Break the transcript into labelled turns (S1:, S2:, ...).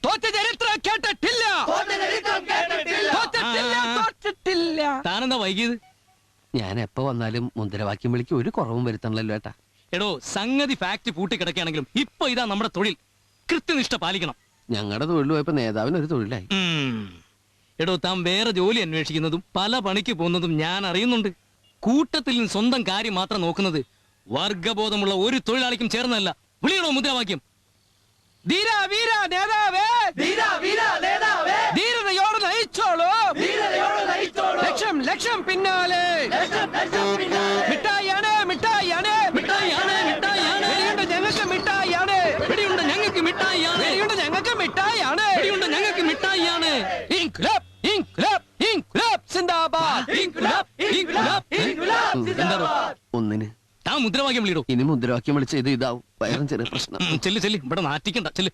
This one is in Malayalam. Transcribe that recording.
S1: തോറ്റ ചരിത്രം കേട്ടിട്ടില്ല.
S2: താനെന്താ വൈകിയത്?
S1: ഞാൻ എപ്പോ വന്നാലും മുദ്രാവാക്യം വിളിക്ക് ഒരു കുറവും വരുത്തണല്ലോ ഏട്ടാ.
S2: എടോ, സംഗതി ഫാക്ട് പൂട്ടിക്കിടക്കുകയാണെങ്കിലും ഇപ്പൊ ഇതാ നമ്മുടെ തൊഴിൽ. കൃത്യനിഷ്ഠ പാലിക്കണം.
S1: ഞങ്ങളുടെ തൊഴിൽ പോയപ്പോ നേതാവിന് ഒരു തൊഴിലായി.
S2: എടോ, താൻ വേറെ ജോലി അന്വേഷിക്കുന്നതും പല പണിക്ക് പോകുന്നതും ഞാൻ അറിയുന്നുണ്ട്. കൂട്ടത്തിൽ നിന്ന് സ്വന്തം കാര്യം മാത്രം നോക്കുന്നത് വർഗബോധമുള്ള ഒരു തൊഴിലാളിക്കും ചേർന്നല്ല. വിളിയണോ മുദ്രാവാക്യം?
S1: ധീര വീര നേതാവേ, ധീരതയോട് നയിച്ചോളൂ, ലക്ഷം ലക്ഷം പിന്നാലെ. മിഠായിയാണ് മിഠായിയാണ്
S2: മിഠായിയാണ് മിഠായിയാണ്
S1: വെടിയുണ്ട് ഞങ്ങൾക്ക് മിഠായിയാണ്,
S2: വെടിയുണ്ട് ഞങ്ങൾക്ക് മിഠായിയാണ്
S1: വെടിയുണ്ട് ഞങ്ങൾക്ക് മിഠായിയാണ്,
S2: വെടിയുണ്ട് ഞങ്ങൾക്ക് മിഠായിയാണ്.
S1: ഇൻക്ലാബ് ഇൻക്ലാബ് ഇൻക്ലാബ് സിന്ദാബാദ്.
S2: എന്താണോ
S1: ഒന്നിന്
S2: താൻ മുദ്രാവാക്യം വിളിയിടോ.
S1: ഇനി മുദ്രാവാക്യം വിളിച്ച് ഇത് ഇതാവും. വയറും ചെറിയ പ്രശ്നം.
S2: ചെല്ല് ചെല്ല്, ഇവിടെ നാറ്റിക്കണ്ട, ചെല്ല്.